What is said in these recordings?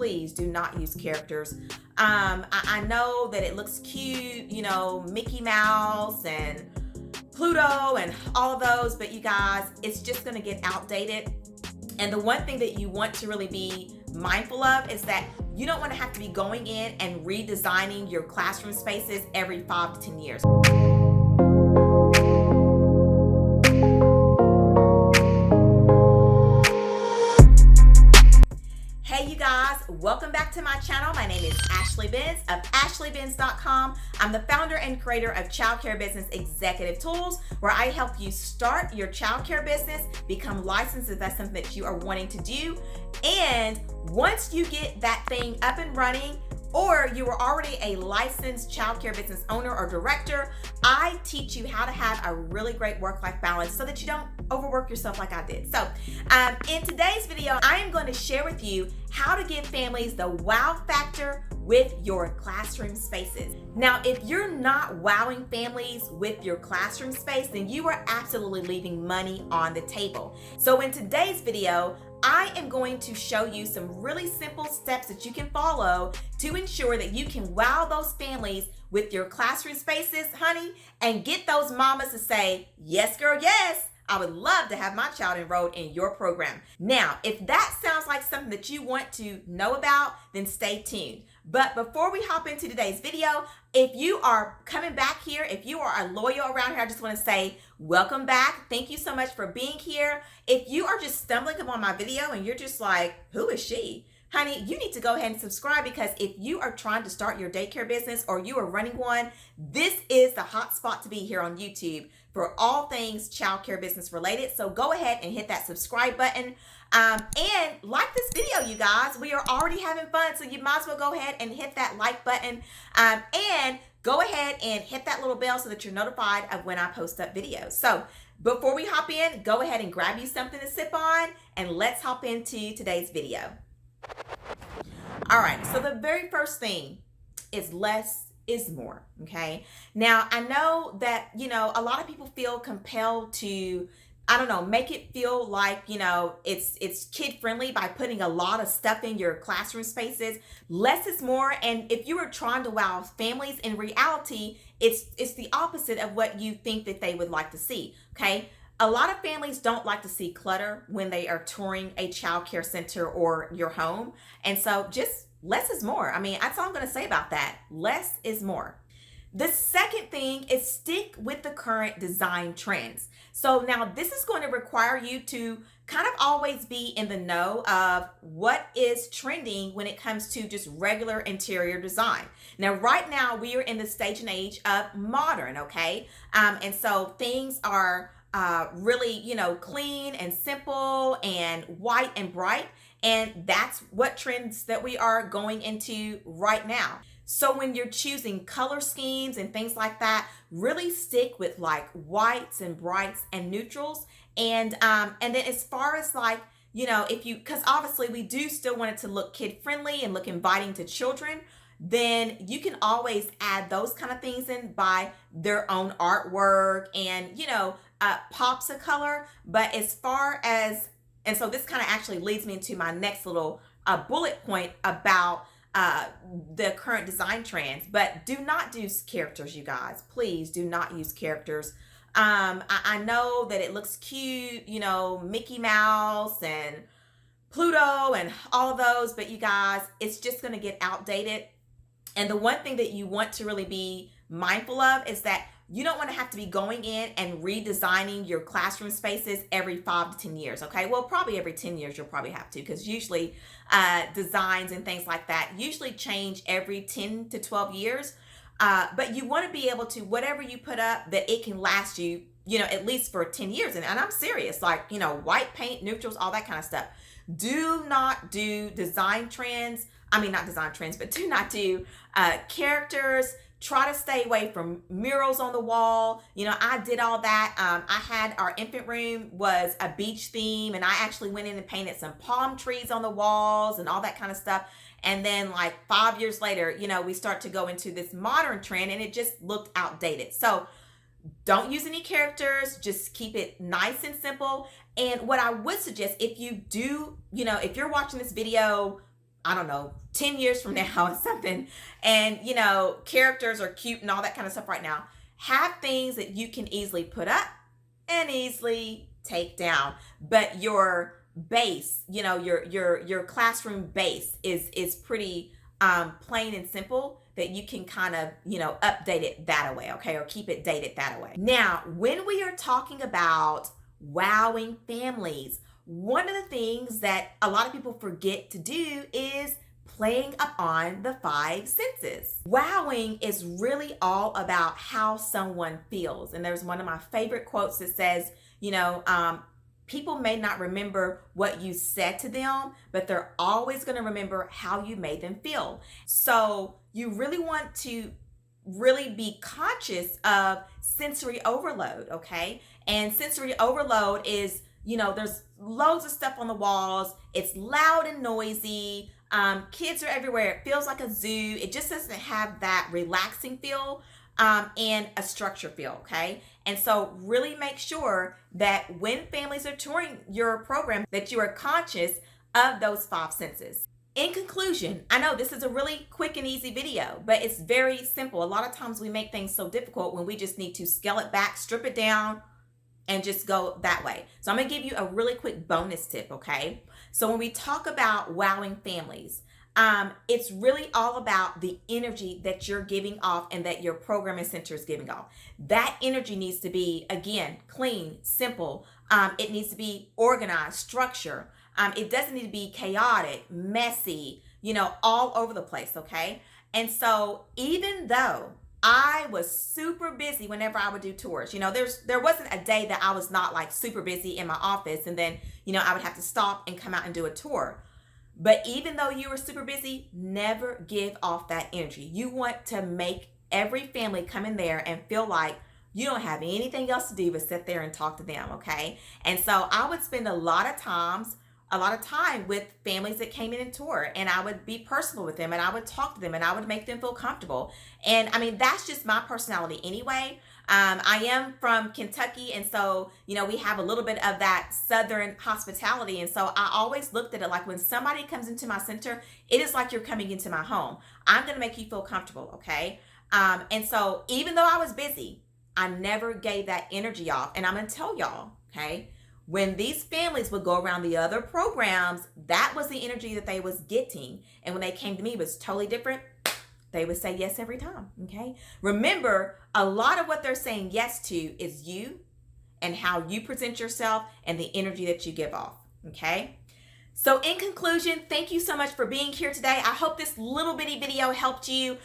please do not use characters. I know that it looks cute, Mickey Mouse and Pluto and all of those, but you guys, it's just going to get outdated. And the one thing that you want to really be mindful of is that you don't want to have to be going in and redesigning your classroom spaces every 5 to 10 years. Hey you guys, welcome back to my channel. My name is Ashley Benz of AshleyBenz.com. I'm the founder and creator of Childcare Business Executive Tools, where I help you start your childcare business, become licensed if that's something that you are wanting to do. And once you get that thing up and running, or you are already a licensed childcare business owner or director, I teach you how to have a really great work-life balance so that you don't overwork yourself like I did. So in today's video, I am going to share with you how to give families the wow factor with your classroom spaces. Now, if you're not wowing families with your classroom space, then you are absolutely leaving money on the table. So in today's video, I am going to show you some really simple steps that you can follow to ensure that you can wow those families with your classroom spaces, honey, and get those mamas to say, yes, girl, yes, I would love to have my child enrolled in your program. Now, if that sounds like something that you want to know about, then stay tuned. But before we hop into today's video, if you are coming back here, if you are a loyal around here, I just want to say welcome back. Thank you so much for being here. If you are just stumbling upon my video and you're just like, who is she? Honey, you need to go ahead and subscribe, because if you are trying to start your daycare business or you are running one, this is the hot spot to be here on YouTube for all things childcare business related. So go ahead and hit that subscribe button and like this video, you guys. We are already having fun, so you might as well go ahead and hit that like button and go ahead and hit that little bell so that you're notified of when I post up videos. So before we hop in, go ahead and grab you something to sip on and let's hop into today's video. All right, so the very first thing is less is more, okay? Now, I know that, a lot of people feel compelled to, make it feel like, it's kid friendly by putting a lot of stuff in your classroom spaces. Less is more, and if you are trying to wow families, in reality, it's the opposite of what you think that they would like to see, okay? A lot of families don't like to see clutter when they are touring a child care center or your home. And so just less is more. I mean, that's all I'm going to say about that. Less is more. The second thing is stick with the current design trends. So now this is going to require you to kind of always be in the know of what is trending when it comes to just regular interior design. Now, right now we are in the stage and age of modern, okay? And so things are really, clean and simple and white and bright. And that's what trends that we are going into right now. So when you're choosing color schemes and things like that, really stick with like whites and brights and neutrals. And then as far as like, because obviously we do still want it to look kid friendly and look inviting to children, then you can always add those kind of things in by their own artwork and, pops of color. But as far as, and so this kind of actually leads me into my next little bullet point about the current design trends. But do not use characters, you guys. Please do not use characters. I know that it looks cute, Mickey Mouse and Pluto and all of those, but you guys, it's just going to get outdated. And the one thing that you want to really be mindful of is that you don't want to have to be going in and redesigning your classroom spaces every 5 to 10 years, okay? Well, probably every 10 years you'll probably have to, because usually designs and things like that usually change every 10 to 12 years. But you want to be able to, whatever you put up, that it can last you, at least for 10 years. And I'm serious, like, white paint, neutrals, all that kind of stuff. Do not do design trends. I mean, not design trends, but do not do characters. Try to stay away from murals on the wall. I did all that. I had our infant room was a beach theme, and I actually went in and painted some palm trees on the walls and all that kind of stuff. And then like 5 years later, we start to go into this modern trend, and it just looked outdated. So don't use any characters. Just keep it nice and simple. And what I would suggest, if you do, if you're watching this video I don't know, 10 years from now or something, and you know, characters are cute and all that kind of stuff right now, have things that you can easily put up and easily take down. But your base, you know, your classroom base is pretty plain and simple, that you can kind of, you know, update it that way, okay, or keep it dated that way. Now, when we are talking about wowing families, one of the things that a lot of people forget to do is playing upon the five senses. Wowing is really all about how someone feels. And there's one of my favorite quotes that says, you know, people may not remember what you said to them, but they're always going to remember how you made them feel. So you really want to really be conscious of sensory overload, okay? And sensory overload is, you know, there's loads of stuff on the walls. It's loud and noisy. Kids are everywhere. It feels like a zoo. It just doesn't have that relaxing feel and a structure feel, okay? And so really make sure that when families are touring your program, that you are conscious of those five senses. In conclusion, I know this is a really quick and easy video, but it's very simple. A lot of times we make things so difficult when we just need to scale it back, strip it down, and just go that way. So I'm gonna give you a really quick bonus tip, okay? So when we talk about wowing families, it's really all about the energy that you're giving off and that your programming center is giving off. That energy needs to be, again, clean, simple. It needs to be organized, structure. It doesn't need to be chaotic, messy, you know, all over the place, okay? And so even though I was super busy whenever I would do tours, you know, there wasn't a day that I was not like super busy in my office, and then, you know, I would have to stop and come out and do a tour. But even though you were super busy, never give off that energy. You want to make every family come in there and feel like you don't have anything else to do but sit there and talk to them, okay? And so I would spend a lot of time with families that came in and tour, and I would be personal with them, and I would talk to them, and I would make them feel comfortable. And I mean, that's just my personality anyway. I am from Kentucky, and so, you know, we have a little bit of that Southern hospitality. And so I always looked at it like, when somebody comes into my center, it is like you're coming into my home. I'm going to make you feel comfortable, okay? And so even though I was busy, I never gave that energy off. And I'm going to tell y'all, okay, when these families would go around the other programs, that was the energy that they was getting. And when they came to me, it was totally different. They would say yes every time, okay? Remember, a lot of what they're saying yes to is you and how you present yourself and the energy that you give off, okay? So in conclusion, thank you so much for being here today. I hope this little bitty video helped you.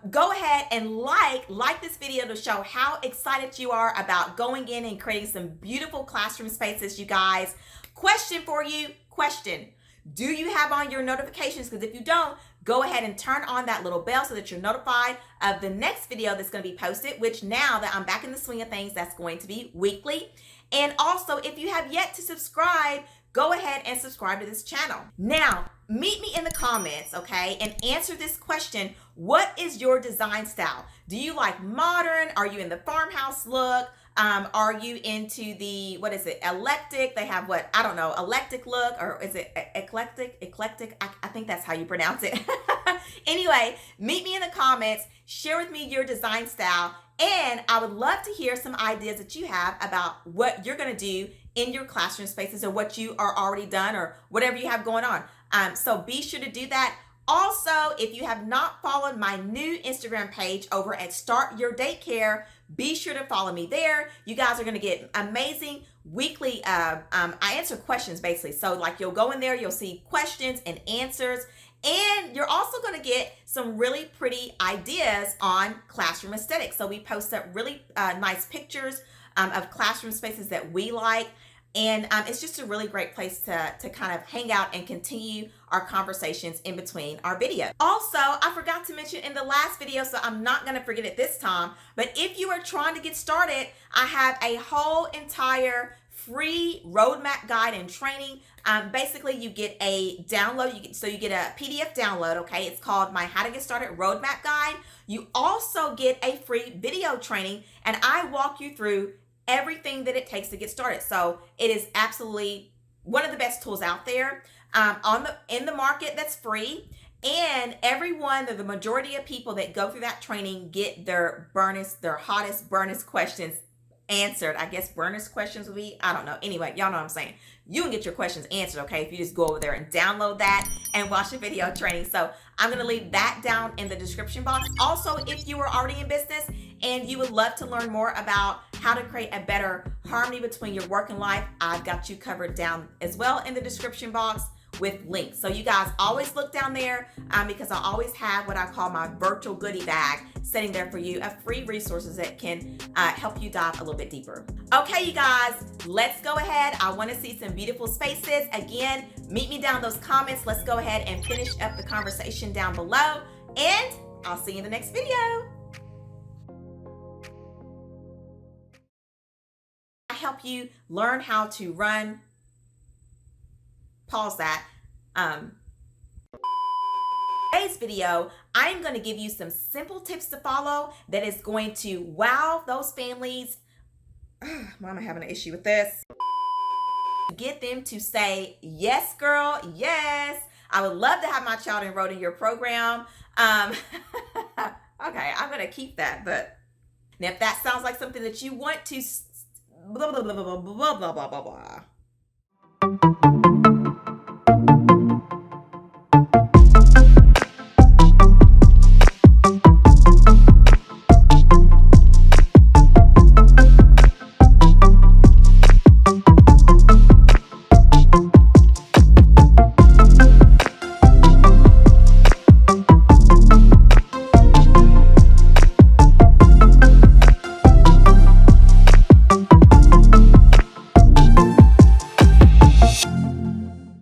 Go ahead and like this video to show how excited you are about going in and creating some beautiful classroom spaces, you guys. Question for you, question. Do you have on your notifications? Because if you don't, go ahead and turn on that little bell so that you're notified of the next video that's going to be posted, which now that I'm back in the swing of things, that's going to be weekly. And also, if you have yet to subscribe, go ahead and subscribe to this channel. Now, meet me in the comments, okay, and answer this question. What is your design style? Do you like modern? Are you in the farmhouse look? Are you into the, what is it, eclectic? They have what, I don't know, eclectic look, or is it eclectic? I think that's how you pronounce it. Anyway, meet me in the comments, share with me your design style, and I would love to hear some ideas that you have about what you're gonna do in your classroom spaces, or what you are already done, or whatever you have going on. So be sure to do that. Also, if you have not followed my new Instagram page over at Start Your Daycare, be sure to follow me there. You guys are going to get amazing weekly, I answer questions basically. So like, you'll go in there, you'll see questions and answers, and you're also going to get some really pretty ideas on classroom aesthetics. So we post up really nice pictures of classroom spaces that we like. And it's just a really great place to kind of hang out and continue our conversations in between our video. Also, I forgot to mention in the last video, so I'm not going to forget it this time, but if you are trying to get started, I have a whole entire free roadmap guide and training. Basically, you get a download. You get a PDF download, okay? It's called my How to Get Started Roadmap Guide. You also get a free video training, and I walk you through everything that it takes to get started. So it is absolutely one of the best tools out there. in the market that's free. And everyone, the majority of people that go through that training get their hottest, burnest questions answered. I guess burnest questions would be, I don't know. Anyway, y'all know what I'm saying. You can get your questions answered, okay, if you just go over there and download that and watch the video training. So I'm going to leave that down in the description box. Also, if you are already in business and you would love to learn more about how to create a better harmony between your work and life, I've got you covered down as well in the description box with links. So you guys always look down there because I always have what I call my virtual goodie bag sitting there for you of free resources that can help you dive a little bit deeper. Okay, you guys, let's go ahead. I want to see some beautiful spaces. Again, meet me down in those comments. Let's go ahead and finish up the conversation down below, and I'll see you in the next video. I help you learn how to run. Pause that. Today's video, I'm going to give you some simple tips to follow that is going to wow those families. Mama having an issue with this. Get them to say, yes, girl, yes. I would love to have my child enrolled in your program. Okay, I'm going to keep that. But if that sounds like something that you want to blah, blah, blah, blah, blah, blah, blah, blah, blah.